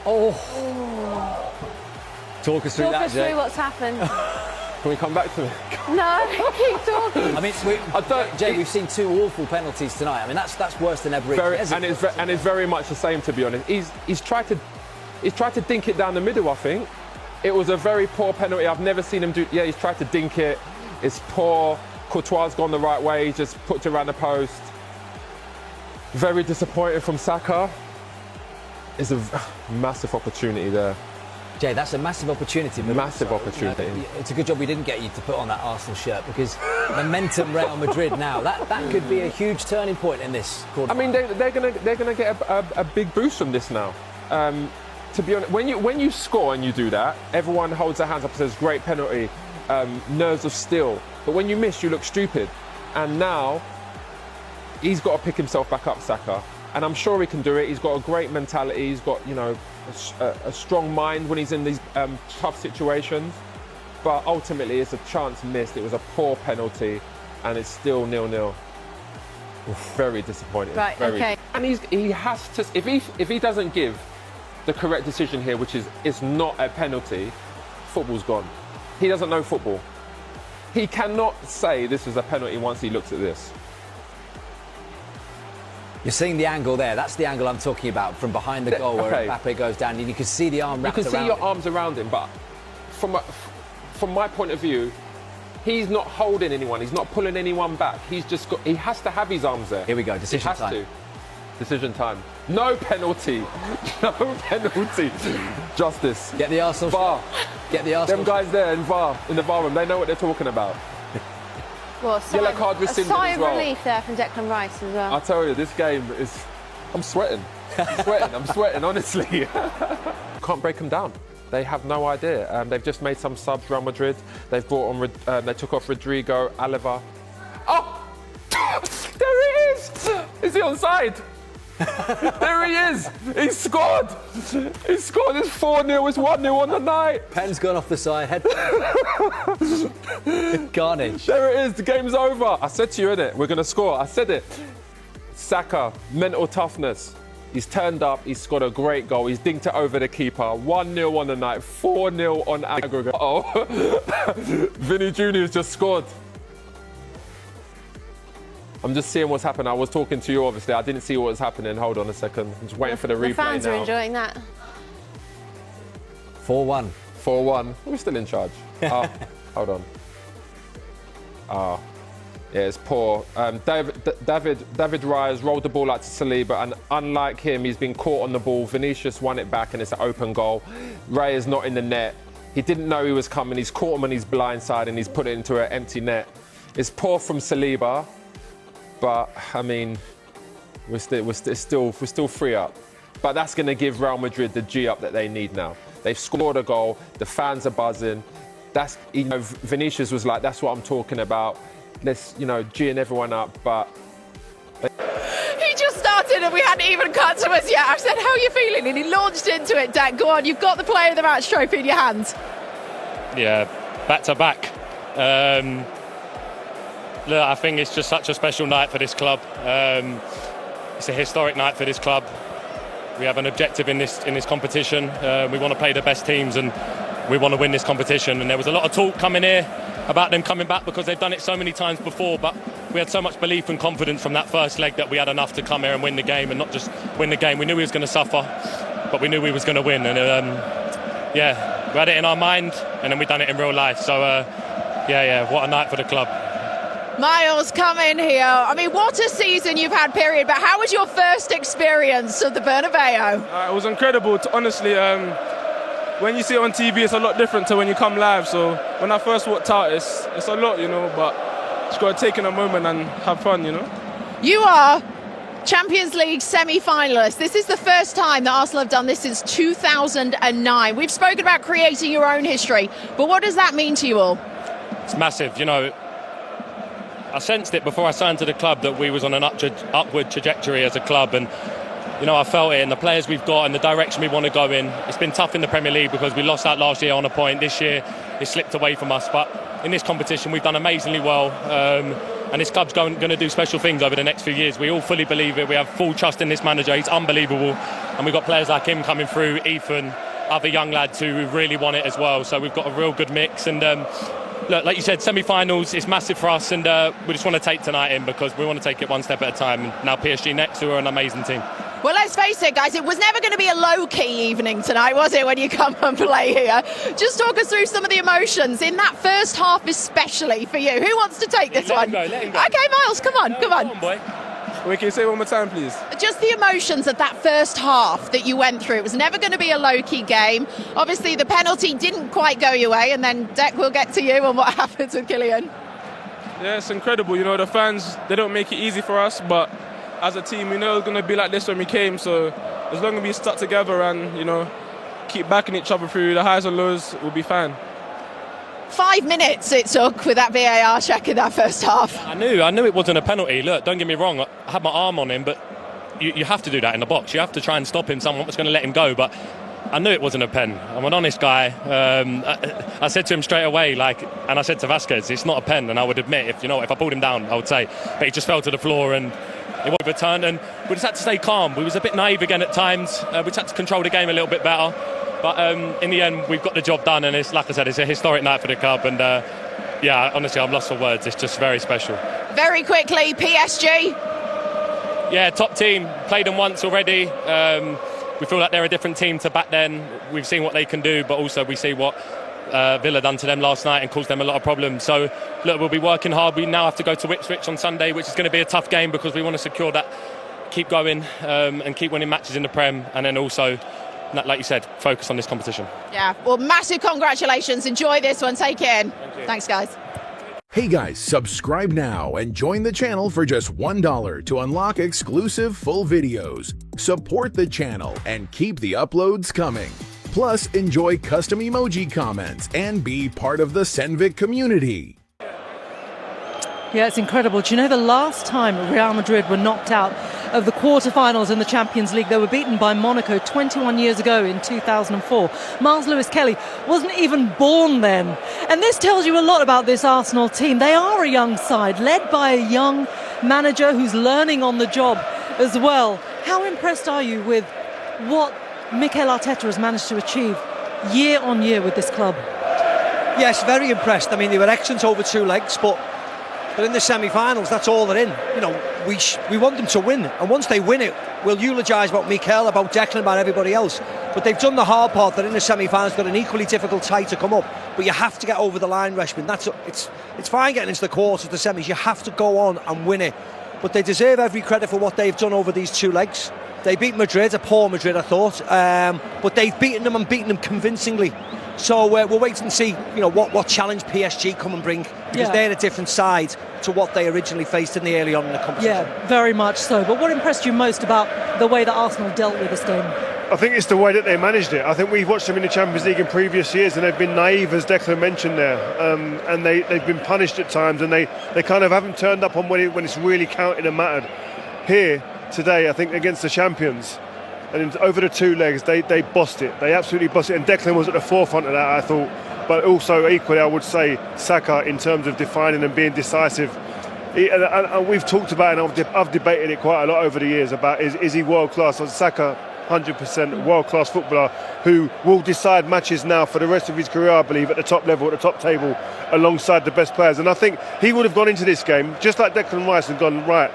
Oh. Talk us through Talk us through what's happened. Can we come back to it? No, keep talking. I mean, Jay, we've seen 2 awful penalties tonight. I mean, that's worse than ever. And it's very much the same, to be honest. He's tried to dink it down the middle, I think. It was a very poor penalty. I've never seen him do... Yeah, he's tried to dink it. It's poor. Courtois' gone the right way. He just puts it around the post. Very disappointing from Saka. It's a massive opportunity there. Jay, that's a massive opportunity. Massive opportunity. It's a good job we didn't get you to put on that Arsenal shirt, because momentum Real Madrid now, that could be a huge turning point in this quarter. I mean, they're gonna get a big boost from this now. To be honest, when you score and you do that, everyone holds their hands up and says, great penalty, nerves of steel. But when you miss, you look stupid. And now, he's got to pick himself back up, Saka. And I'm sure he can do it. He's got a great mentality. He's got, you know, a strong mind when he's in these tough situations. But ultimately, it's a chance missed. It was a poor penalty, and it's still 0-0. Very disappointing. Right, okay. And he has to, if he doesn't give the correct decision here, which is it's not a penalty, football's gone. He doesn't know football. He cannot say this is a penalty once he looks at this. You're seeing the angle there. That's the angle I'm talking about, from behind the goal where Mbappe goes down, and you can see the arm wrapped around him. You can see your arms around him, but from my point of view, he's not holding anyone. He's not pulling anyone back. He has to have his arms there. Here we go. Decision time. Decision time. No penalty. No penalty. Justice. Get the Arsenal. VAR. Get the Arsenal. Them guys there in the VAR room, they know what they're talking about. Well, yellow card rescinded as well. A sigh of relief there from Declan Rice as well. I tell you, this game is... I'm sweating. I'm sweating, honestly. Can't break them down. They have no idea. They've just made some subs, Real Madrid. They've brought on... they took off Rodrigo, Aleva. Oh! There it is! Is he onside? There he is! He scored! He scored! It's 4-0, it's 1-0 on the night! Pen's gone off the side, head. Carnage. There it is, the game's over. I said to you, innit, we're going to score. I said it. Saka, mental toughness. He's turned up, he's scored a great goal, he's dinked it over the keeper. 1-0 on the night, 4-0 on aggregate. Oh, Vinny Jr.'s just scored. I'm just seeing what's happening. I was talking to you, obviously. I didn't see what was happening. Hold on a second. I'm just waiting for the replay now. The fans are enjoying that. 4-1. 4-1. We're still in charge. Hold on. Yeah, it's poor. David Raya rolled the ball out to Saliba, and unlike him, he's been caught on the ball. Vinicius won it back, and it's an open goal. Raya's not in the net. He didn't know he was coming. He's caught him on his blind side, and he's put it into an empty net. It's poor from Saliba. But I mean, we're still 3 up. But that's going to give Real Madrid the G up that they need now. They've scored a goal. The fans are buzzing. That's, you know, Vinicius was like, that's what I'm talking about. Let's, you know, G'ing everyone up. But he just started and we hadn't even cut to us yet. I said, "How are you feeling?" And he launched into it. Dan, go on. You've got the Player of the Match trophy in your hands. Yeah, back to back. Look, I think it's just such a special night for this club. It's a historic night for this club. We have an objective in this competition. We want to play the best teams and we want to win this competition. And there was a lot of talk coming here about them coming back because they've done it so many times before. But we had so much belief and confidence from that first leg that we had enough to come here and win the game, and not just win the game. We knew we was going to suffer, but we knew we was going to win. And yeah, we had it in our mind, and then we done it in real life. So yeah, what a night for the club. Miles, come in here. I mean, what a season you've had, period. But how was your first experience of the Bernabéu? It was incredible. Honestly, when you see it on TV, it's a lot different to when you come live. So when I first walked out, it's a lot, you know. But just got to take in a moment and have fun, you know. You are Champions League semi-finalists. This is the first time that Arsenal have done this since 2009. We've spoken about creating your own history, but what does that mean to you all? It's massive, you know. I sensed it before I signed to the club that we was on an upward trajectory as a club, and you know, I felt it in the players we've got and the direction we want to go in. It's been tough in the Premier League because we lost out last year on a point. This year it slipped away from us, but in this competition we've done amazingly well, and this club's going to do special things over the next few years. We all fully believe it. We have full trust in this manager. He's unbelievable, and we've got players like him coming through, Ethan, other young lads who really want it as well. So we've got a real good mix, and look, like you said, semi-finals is massive for us, and we just want to take tonight in because we want to take it one step at a time. And now PSG next, who are an amazing team. Well, let's face it, guys, it was never going to be a low-key evening tonight, was it, when you come and play here? Just talk us through some of the emotions in that first half, especially for you. Who wants to take this one? Let him go. Okay, Miles, come on. Come on, boy. Wait, can you say it one more time, please? Just the emotions of that first half that you went through. It was never going to be a low-key game. Obviously, the penalty didn't quite go your way, and then, Dec, we'll get to you on what happens with Kylian. Yeah, it's incredible. You know, the fans, they don't make it easy for us, but as a team, we know it's going to be like this when we came, so as long as we stuck together and, you know, keep backing each other through the highs and lows, we'll be fine. 5 minutes it took with that VAR check in that first half. I knew it wasn't a penalty. Look, don't get me wrong, I had my arm on him, but you have to do that in the box. You have to try and stop him. Someone was going to let him go, but I knew it wasn't a pen. I'm an honest guy. I said to him straight away, and I said to Vasquez, it's not a pen, and I would admit, if I pulled him down, I would say, but he just fell to the floor and it was overturned, and we just had to stay calm. We was a bit naive again at times. We just had to control the game a little bit better. But in the end, we've got the job done, and it's, like I said, it's a historic night for the club. And yeah, honestly, I'm lost for words. It's just very special. Very quickly, PSG. Yeah, top team. Played them once already. We feel like they're a different team to back then. We've seen what they can do, but also we see what Villa done to them last night and caused them a lot of problems. So, look, we'll be working hard. We now have to go to Ipswich on Sunday, which is going to be a tough game because we want to secure that, keep going and keep winning matches in the Prem, and then also, like you said, focus on this competition. Yeah, well, massive congratulations. Enjoy this one. Take it in. Thanks, guys. Hey guys, subscribe now and join the channel for just $1 to unlock exclusive full videos. Support the channel and keep the uploads coming. Plus, enjoy custom emoji comments and be part of the Senvic community. Yeah, it's incredible. Do you know the last time Real Madrid were knocked out of the quarterfinals in the Champions League? They were beaten by Monaco 21 years ago in 2004. Miles Lewis-Kelly wasn't even born then. And this tells you a lot about this Arsenal team. They are a young side, led by a young manager who's learning on the job as well. How impressed are you with what Mikel Arteta has managed to achieve year on year with this club? Yes, very impressed. I mean, they were excellent over 2 legs, but in the semi-finals, that's all they're in. You know, we want them to win, and once they win it, we'll eulogise about Mikel, about Declan, about everybody else. But they've done the hard part. They're in the semi-finals, got an equally difficult tie to come up. But you have to get over the line, Reshman. It's fine getting into the quarters, the semis. You have to go on and win it. But they deserve every credit for what they've done over these 2 legs. They beat Madrid, a poor Madrid, I thought, but they've beaten them convincingly. So we'll wait and see, you know, what challenge PSG come and bring, because they're a different side to what they originally faced in the early on in the competition. Yeah, very much so. But what impressed you most about the way that Arsenal dealt with this game? I think it's the way that they managed it. I think we've watched them in the Champions League in previous years, and they've been naive, as Declan mentioned there, and they've been punished at times, and they kind of haven't turned up on when it's really counted and mattered. Here today, I think against the champions, and over the 2 legs, they bossed it. They absolutely bossed it, and Declan was at the forefront of that, I thought. But also, equally, I would say Saka, in terms of defining and being decisive. And we've talked about it, and I've debated it quite a lot over the years about is he world-class? Saka, 100% world-class footballer who will decide matches now for the rest of his career, I believe, at the top level, at the top table, alongside the best players. And I think he would have gone into this game, just like Declan Rice, and gone, right,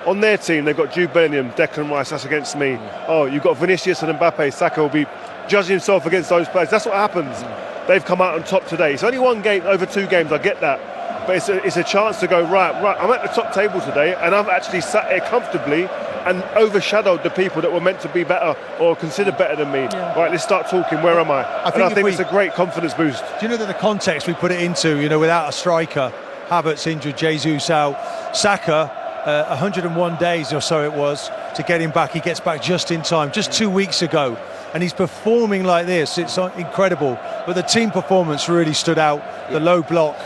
on their team, they've got Jude Bellingham, Declan Rice, that's against me. Oh, you've got Vinicius and Mbappe. Saka will be judging himself against those players. That's what happens. They've come out on top today. It's only 1 game over 2 games, I get that. But it's a chance to go, right, I'm at the top table today, and I've actually sat here comfortably and overshadowed the people that were meant to be better or considered better than me. Yeah. Right, let's start talking. Where am I? I think it's a great confidence boost. Do you know that the context we put it into, you know, without a striker, Havertz injured, Jesus out, Saka, 101 days or so it was to get him back. He gets back just in time, just 2 weeks ago, and he's performing like this. It's incredible. But the team performance really stood out. The low block,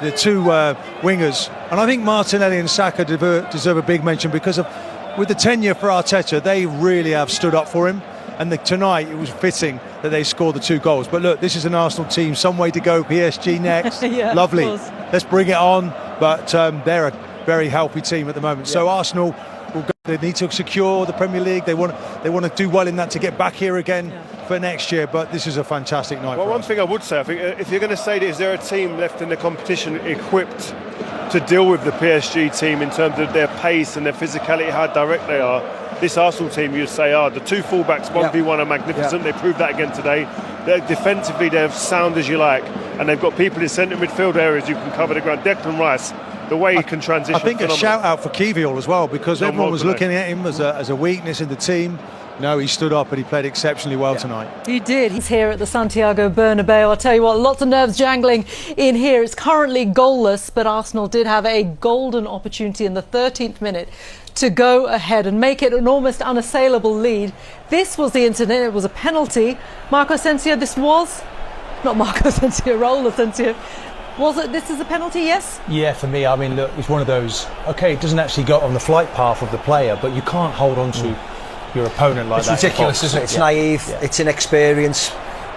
the 2 wingers, and I think Martinelli and Saka deserve a big mention because of, with the tenure for Arteta, they really have stood up for him. And tonight it was fitting that they scored the 2 goals. But look, this is an Arsenal team, some way to go. PSG next, lovely. Let's bring it on. But they're very healthy team at the moment. So Arsenal will go, they need to secure the Premier League. They want to do well in that to get back here again for next year. But this is a fantastic night. Well, one thing I would say, I think if you're going to say that, is there a team left in the competition equipped to deal with the PSG team in terms of their pace and their physicality, how direct they are? This Arsenal team, you'd say, the two fullbacks, 1v1 are magnificent. They proved that again today. Defensively, they're sound as you like, and they've got people in centre midfield areas who can cover the ground. Declan Rice, the way he can transition. I think phenomenal. A shout out for Kiwior as well, because everyone was looking at him as a weakness in the team. No, he stood up and he played exceptionally well tonight. He did. He's here at the Santiago Bernabéu. I'll tell you what, lots of nerves jangling in here. It's currently goalless, but Arsenal did have a golden opportunity in the 13th minute to go ahead and make it an almost unassailable lead. This was the incident. It was a penalty. Marco Asensio, this was... Not Marco Asensio, Raul Asensio. Was it? This is a penalty, yes? Yeah, for me, I mean, look, it's one of those... OK, it doesn't actually go on the flight path of the player, but you can't hold on to your opponent like that. It's ridiculous, isn't it? It's naive, it's inexperience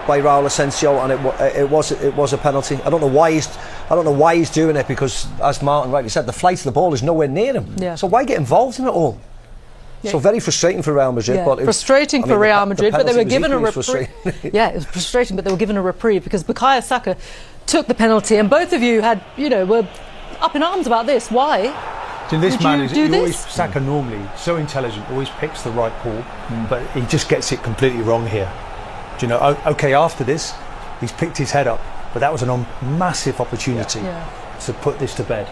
by Raul Asensio, and it was a penalty. I don't know why he's doing it, because, as Martin rightly said, the flight of the ball is nowhere near him. Yeah. So why get involved in it all? Yeah. So very frustrating for Real Madrid. Yeah. But frustrating for Real Madrid, but they were given a reprieve. Yeah, it was frustrating, but they were given a reprieve because Bukayo Saka took the penalty, and both of you had, were up in arms about this. Why? This man is always, Saka normally so intelligent, always picks the right call, but he just gets it completely wrong here. Do you know? Okay, after this, he's picked his head up, but that was a massive opportunity to put this to bed.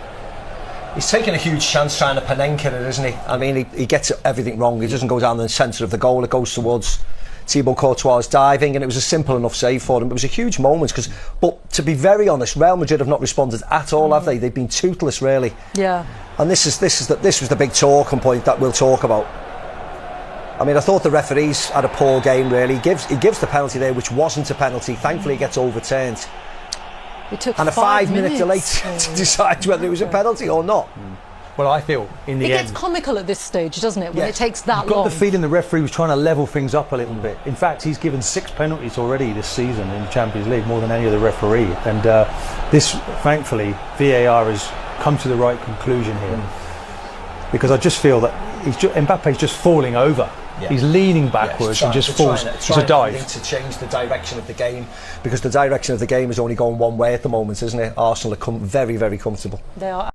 He's taking a huge chance trying to Panenka it, isn't he? I mean, he gets everything wrong. He doesn't go down the centre of the goal. It goes towards Thibaut Courtois diving, and it was a simple enough save for him. It was a huge moment, but to be very honest, Real Madrid have not responded at all, have they? They've been toothless, really. Yeah. And this was the big talking point that we'll talk about. I mean, I thought the referees had a poor game, really. He gives the penalty there, which wasn't a penalty. Thankfully, it gets overturned. It took and a 5-minute delay to decide whether it was a penalty or not. Well, I feel in the end... It gets comical at this stage, doesn't it, when it takes that long? I've got the feeling the referee was trying to level things up a little bit. In fact, he's given 6 penalties already this season in the Champions League, more than any other referee. And this, thankfully, VAR has come to the right conclusion here. Because I just feel that Mbappe's just falling over. Yeah. He's leaning backwards and just falls. It's a dive. To change the direction of the game, because the direction of the game is only going one way at the moment, isn't it? Arsenal are very, very comfortable. They are.